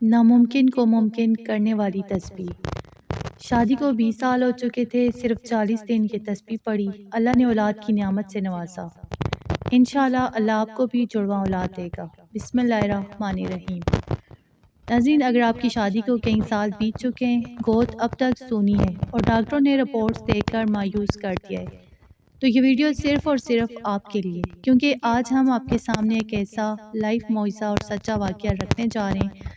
ناممکن کو ممکن کرنے والی تسبیح۔ شادی کو 20 سال ہو چکے تھے، صرف 40 دن یہ تسبیح پڑھی، اللہ نے اولاد کی نعمت سے نوازا۔ انشاءاللہ اللہ آپ کو بھی جڑواں اولاد دے گا۔ بسم اللہ الرحمن الرحیم۔ ناظرین، اگر آپ کی شادی کو کئی سال بیت چکے ہیں، گود اب تک سونی ہے اور ڈاکٹروں نے رپورٹس دیکھ کر مایوس کر دیا ہے، تو یہ ویڈیو صرف اور صرف آپ کے لیے، کیونکہ آج ہم آپ کے سامنے ایک ایسا لائف معجزہ اور سچا واقعہ رکھنے جا رہے ہیں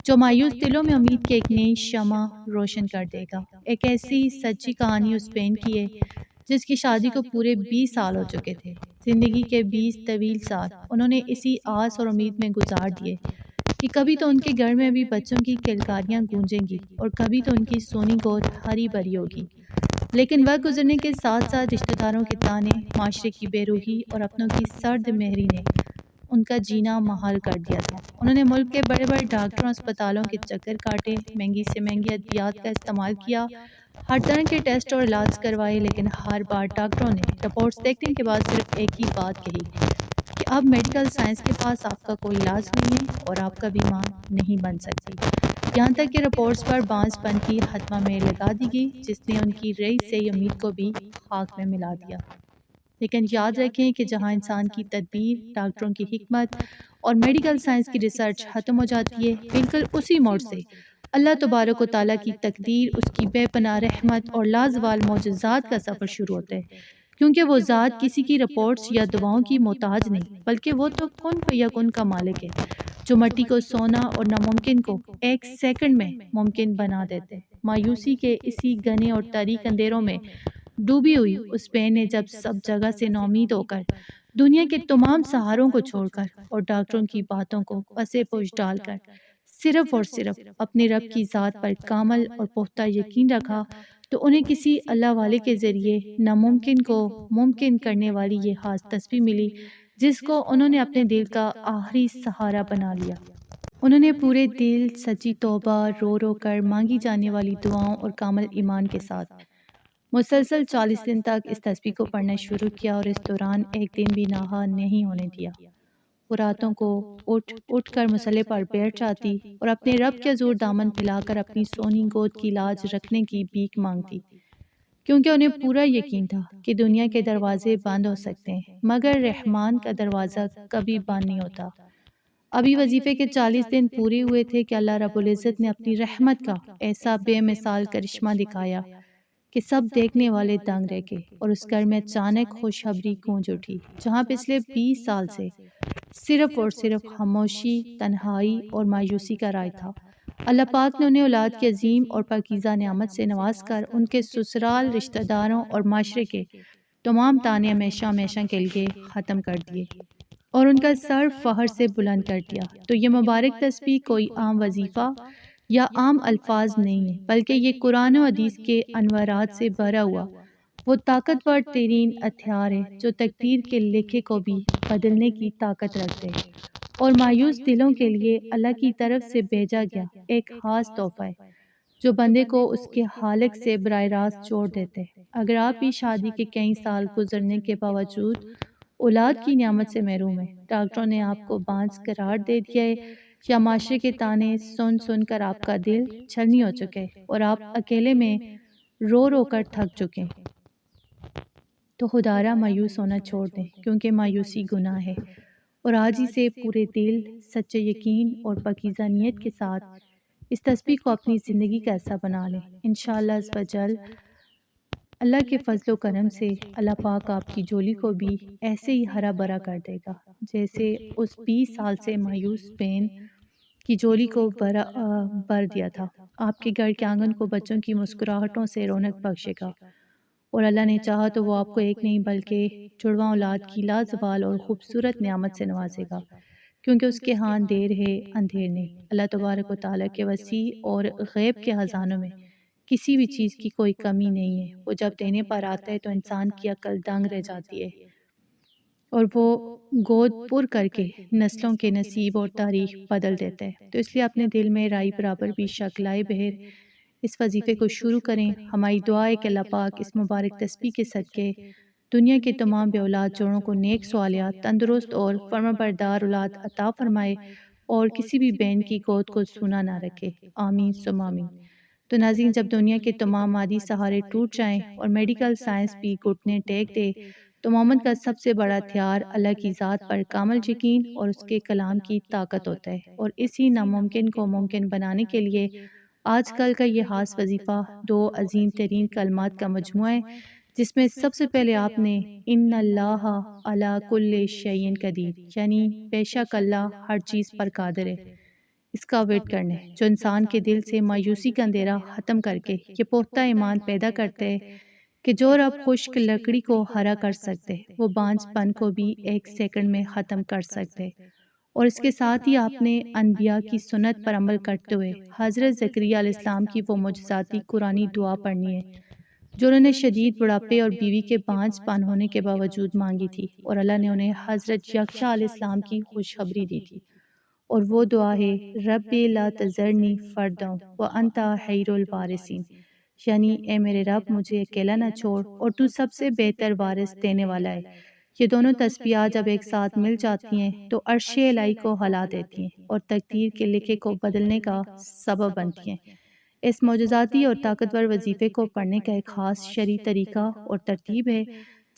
جو مایوس دلوں میں امید کی ایک نئی شمع روشن کر دے گا۔ ایک ایسی سچی کہانی اس بہن کی ہے جس کی شادی کو پورے 20 سال ہو چکے تھے۔ زندگی کے 20 طویل سال انہوں نے اسی آس اور امید میں گزار دیے کہ کبھی تو ان کے گھر میں بھی بچوں کی کلکاریاں گونجیں گی اور کبھی تو ان کی سونی گود ہری بھری ہوگی۔ لیکن وقت گزرنے کے ساتھ ساتھ رشتہ داروں کے تانے، معاشرے کی بے روحی اور اپنوں کی سرد مہری نے ان کا جینا محال کر دیا تھا۔ انہوں نے ملک کے بڑے بڑے ڈاکٹروں، اسپتالوں کے چکر کاٹے، مہنگی سے مہنگی ادویات کا استعمال کیا، ہر طرح کے ٹیسٹ اور علاج کروائے، لیکن ہر بار ڈاکٹروں نے رپورٹس دیکھنے کے بعد صرف ایک ہی بات کہی کہ اب میڈیکل سائنس کے پاس آپ کا کوئی علاج نہیں ہے اور آپ کبھی ماں نہیں بن سکتی۔ یہاں تک کہ رپورٹس پر بانس پن کی حتمی مہر لگا دی گئی، جس نے ان کی رئی سے امید کو بھی خاک میں ملا دیا۔ لیکن یاد رکھیں کہ جہاں انسان کی تدبیر، ڈاکٹروں کی حکمت اور میڈیکل سائنس کی ریسرچ ختم ہو جاتی ہے، بالکل اسی موڑ سے اللہ تبارک و تعالیٰ کی تقدیر، اس کی بے پناہ رحمت اور لازوال معجزات کا سفر شروع ہوتا ہے، کیونکہ وہ ذات کسی کی رپورٹس یا دواؤں کی محتاج نہیں، بلکہ وہ تو کن فیکن کا مالک ہے، جو مٹی کو سونا اور ناممکن کو ایک سیکنڈ میں ممکن بنا دیتے ہیں۔ مایوسی کے اسی گھنے اور تاریک اندھیروں میں ڈوبی ہوئی اس بہن نے جب سب جگہ سے نومید ہو کر، دنیا کے تمام سہاروں کو چھوڑ کر اور ڈاکٹروں کی باتوں کو پسے پوش ڈال کر صرف اور صرف اپنے رب کی ذات پر کامل اور پختہ یقین رکھا، تو انہیں کسی اللہ والے کے ذریعے ناممکن کو ممکن کرنے والی یہ خاص تسبیح ملی، جس کو انہوں نے اپنے دل کا آخری سہارا بنا لیا۔ انہوں نے پورے دل، سچی توبہ، رو رو کر مانگی جانے والی دعاؤں اور کامل ایمان کے ساتھ مسلسل 40 دن تک اس تسبیح کو پڑھنا شروع کیا، اور اس دوران ایک دن بھی ناغہ نہیں ہونے دیا۔ وہ راتوں کو اٹھ اٹھ کر مصلے پر بیٹھ جاتی اور اپنے رب کے حضور دامن پھیلا کر اپنی سونی گود کی لاج رکھنے کی بھیک مانگتی، کیونکہ انہیں پورا یقین تھا کہ دنیا کے دروازے بند ہو سکتے ہیں مگر رحمان کا دروازہ کبھی بند نہیں ہوتا۔ ابھی وظیفے کے 40 دن پورے ہوئے تھے کہ اللہ رب العزت نے اپنی رحمت کا ایسا بے مثال کرشمہ دکھایا کہ سب دیکھنے والے دنگ رہ گئے، اور اس گھر میں اچانک خوشخبری گونج اٹھی، جہاں پچھلے 20 سال سے صرف اور صرف خاموشی، تنہائی اور مایوسی کا راج تھا۔ اللہ پاک نے انہیں اولاد کی عظیم اور پاکیزہ نعمت سے نواز کر ان کے سسرال، رشتہ داروں اور معاشرے کے تمام تانے ہمیشہ ہمیشہ کے لیے ختم کر دیے اور ان کا سر فخر سے بلند کر دیا۔ تو یہ مبارک تسبیح کوئی عام وظیفہ یا عام الفاظ نہیں ہے، بلکہ یہ قرآن و حدیث کے انوارات سے بھرا ہوا وہ طاقتور ترین ہتھیار ہے جو تقدیر کے لکھے کو بھی بدلنے کی طاقت رکھتے ہیں، اور مایوس دلوں کے لیے اللہ کی طرف سے بھیجا گیا ایک خاص تحفہ ہے جو بندے کو اس کے خالق سے براہ راست جوڑ دیتے ہیں۔ اگر آپ بھی شادی کے کئی سال گزرنے کے باوجود اولاد کی نعمت سے محروم ہیں، ڈاکٹروں نے آپ کو بانس قرار دے دیا ہے، یا معاشرے کے تانے سن سن کر آپ کا دل چھلنی ہو چکے اور آپ اکیلے میں رو رو کر تھک چکے، تو خدارا مایوس ہونا چھوڑ دیں، کیونکہ مایوسی گناہ ہے، اور آج ہی سے پورے دل، سچے یقین اور پاکیزہ نیت کے ساتھ اس تسبیح کو اپنی زندگی کا حصہ بنا لیں۔ انشاءاللہ عز و جل اللہ کے فضل و کرم سے اللہ پاک آپ کی جولی کو بھی ایسے ہی ہرا بھرا کر دے گا جیسے اس 20 سال سے مایوس بہن کی جولی کو بھر دیا تھا۔ آپ کے گھر کے آنگن کو بچوں کی مسکراہٹوں سے رونق بخشے گا، اور اللہ نے چاہا تو وہ آپ کو ایک نہیں بلکہ جڑواں اولاد کی لازوال اور خوبصورت نعمت سے نوازے گا، کیونکہ اس کے ہاں دیر ہے اندھیر نہیں۔ اللہ تبارک و تعالیٰ کے وسیع اور غیب کے خزانوں میں کسی بھی چیز کی کوئی کمی نہیں ہے۔ وہ جب دینے پر آتا ہے تو انسان کی عقل دنگ رہ جاتی ہے، اور وہ گود پر کر کے نسلوں کے نصیب اور تاریخ بدل دیتا ہے۔ تو اس لیے اپنے دل میں رائی برابر بھی شک لائے بغیر اس وظیفے کو شروع کریں۔ ہماری دعا ہے کہ اللہ پاک اس مبارک تسبیح کے صدقے دنیا کے تمام بے اولاد جوڑوں کو نیک صالحہ، تندرست اور فرمانبردار اولاد عطا فرمائے، اور کسی بھی بہن کی گود کو سونا نہ رکھے، آمین ثم آمین۔ تو ناظرین، جب دنیا کے تمام مادی سہارے ٹوٹ جائیں اور میڈیکل سائنس بھی گھٹنے ٹیک دے، تو مومن کا سب سے بڑا ہتھیار اللہ کی ذات پر کامل یقین اور اس کے کلام کی طاقت ہوتا ہے، اور اسی ناممکن کو ممکن بنانے کے لیے آج کل کا یہ خاص وظیفہ دو عظیم ترین کلمات کا مجموعہ ہے، جس میں سب سے پہلے آپ نے ان اللہ علی کل شیء قدیر، یعنی بے شک اللہ ہر چیز پر قادر ہے، اس کا ویٹ کرنا ہے، جو انسان کے دل سے مایوسی کا اندھیرا ختم کر کے یہ پختہ ایمان پیدا کرتے ہیں کہ جو رب خشک لکڑی کو ہرا کر سکتے، وہ بانجھ پن کو بھی ایک سیکنڈ میں ختم کر سکتے۔ اور اس کے ساتھ ہی آپ نے انبیاء کی سنت پر عمل کرتے ہوئے حضرت زکریا علیہ السلام کی وہ معجزاتی قرآنی دعا پڑھنی ہے جو انہوں نے شدید بڑھاپے اور بیوی کے بانجھ پن ہونے کے باوجود مانگی تھی، اور اللہ نے انہیں حضرت یحییٰ علیہ السلام کی خوشخبری دی تھی، اور وہ دعا ہے رب لا تذرنی فردا وانت خیر الوارثین، یعنی اے میرے رب مجھے اکیلا نہ چھوڑ اور تو سب سے بہتر وارث دینے والا ہے۔ یہ دونوں تسبیحات جب ایک ساتھ مل جاتی ہیں تو عرش الہی کو ہلا دیتی ہیں اور تقدیر کے لکھے کو بدلنے کا سبب بنتی ہیں۔ اس معجزاتی اور طاقتور وظیفے کو پڑھنے کا ایک خاص شرعی طریقہ اور ترتیب ہے،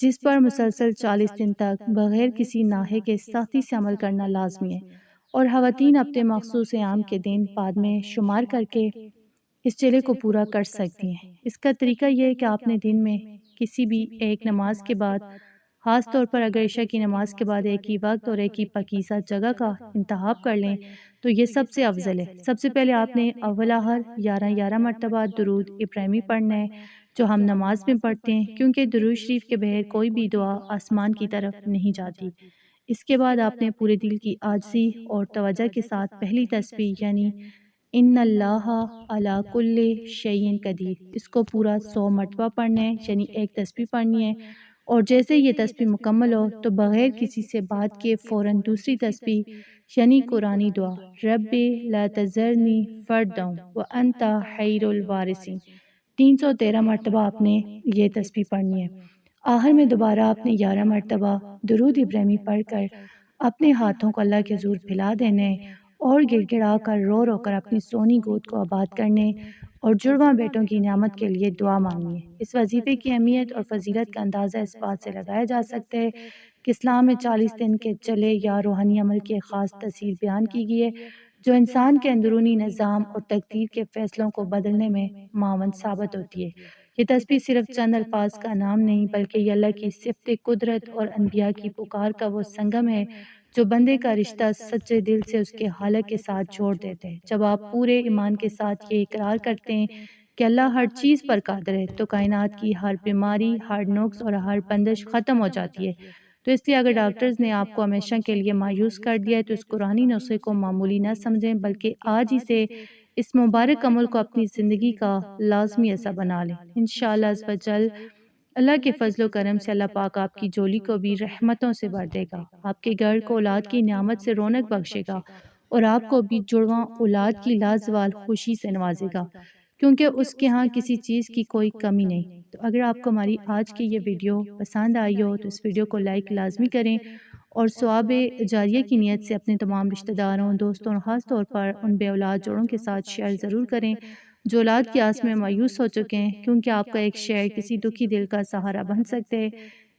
جس پر مسلسل 40 دن تک بغیر کسی ناہے کے سختی سے عمل کرنا لازمی ہے، اور خواتین اپنے مخصوص ایام کے دن بعد میں شمار کر کے اس چلے کو پورا کر سکتی ہیں۔ اس کا طریقہ یہ ہے کہ آپ نے دن میں کسی بھی ایک نماز کے بعد، خاص طور پر اگر عشاء کی نماز کے بعد ایک ہی وقت اور ایک ہی پاکیزہ جگہ کا انتخاب کر لیں تو یہ سب سے افضل ہے۔ سب سے پہلے آپ نے اول آخر 11 مرتبہ درود ابراہیمی پڑھنا ہے، جو ہم نماز میں پڑھتے ہیں، کیونکہ درود شریف کے بغیر کوئی بھی دعا آسمان کی طرف نہیں جاتی۔ اس کے بعد آپ نے پورے دل کی عاجزی اور توجہ کے ساتھ پہلی تسبیح یعنی ان اللہ علی کل شیء قدیر، اس کو پورا 100 مرتبہ پڑھنا ہے، یعنی ایک تسبیح پڑھنی ہے، اور جیسے یہ تسبیح مکمل ہو تو بغیر کسی سے بات کیے فوراً دوسری تسبیح یعنی قرآنی دعا رب لا تذرنی فردا وانت خیر الوارثین 313 مرتبہ آپ نے یہ تسبیح پڑھنی ہے۔ آخر میں دوبارہ آپ نے 11 مرتبہ درود ابراہیمی پڑھ کر اپنے ہاتھوں کو اللہ کے حضور پھیلا دینے اور گڑ گڑا کر رو رو کر اپنی سونی گود کو آباد کرنے اور جڑواں بیٹوں کی نعمت کے لیے دعا مانگنی ہے۔ اس وظیفے کی اہمیت اور فضیلت کا اندازہ اس بات سے لگایا جا سکتا ہے کہ اسلام میں 40 دن کے چلے یا روحانی عمل کی ایک خاص تاثیر بیان کی گئی ہے جو انسان کے اندرونی نظام اور تقدیر کے فیصلوں کو بدلنے میں معاون ثابت ہوتی ہے۔ یہ تسبیح صرف چند الفاظ کا نام نہیں بلکہ یہ اللہ کی صفت قدرت اور انبیاء کی پکار کا وہ سنگم ہے جو بندے کا رشتہ سچے دل سے اس کے خالق کے ساتھ جوڑ دیتے ہیں۔ جب آپ پورے ایمان کے ساتھ یہ اقرار کرتے ہیں کہ اللہ ہر چیز پر قادر ہے تو کائنات کی ہر بیماری، ہر نقص اور ہر بندش ختم ہو جاتی ہے۔ تو اس لیے اگر ڈاکٹرز نے آپ کو ہمیشہ کے لیے مایوس کر دیا ہے تو اس قرآنی نسخے کو معمولی نہ سمجھیں بلکہ آج ہی سے اس مبارک عمل کو اپنی زندگی کا لازمی حصہ بنا لیں۔ انشاءاللہ عز و جل اللہ کے فضل و کرم سے اللہ پاک آپ کی جولی کو بھی رحمتوں سے بھر دے گا، آپ کے گھر کو اولاد کی نعمت سے رونق بخشے گا اور آپ کو بھی جڑواں اولاد کی لازوال خوشی سے نوازے گا، کیونکہ اس کے ہاں کسی چیز کی کوئی کمی نہیں۔ تو اگر آپ کو ہماری آج کی یہ ویڈیو پسند آئی ہو تو اس ویڈیو کو لائک لازمی کریں اور ثواب جاریہ کی نیت سے اپنے تمام رشتہ داروں، دوستوں اور خاص طور پر ان بے اولاد جوڑوں کے ساتھ شیئر ضرور کریں جو اولاد کی آس میں مایوس ہو چکے ہیں، کیونکہ آپ کا ایک شیئر کسی دکھی دل کا سہارا بن سکتے ہیں۔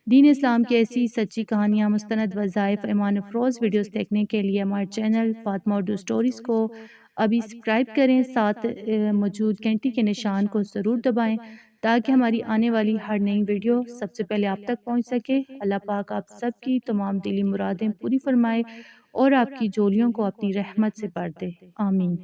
دین اسلام کی ایسی سچی کہانیاں، مستند وظائف، ایمان افروز ویڈیوز دیکھنے کے لیے ہمارے چینل فاطمہ اردو سٹوریز کو ابھی سبسکرائب کریں، ساتھ موجود گھنٹی کے نشان کو ضرور دبائیں تاکہ ہماری آنے والی ہر نئی ویڈیو سب سے پہلے آپ تک پہنچ سکے۔ اللہ پاک آپ سب کی تمام دلی مرادیں پوری فرمائے اور آپ کی جولیوں کو اپنی رحمت سے بھر دے، آمین۔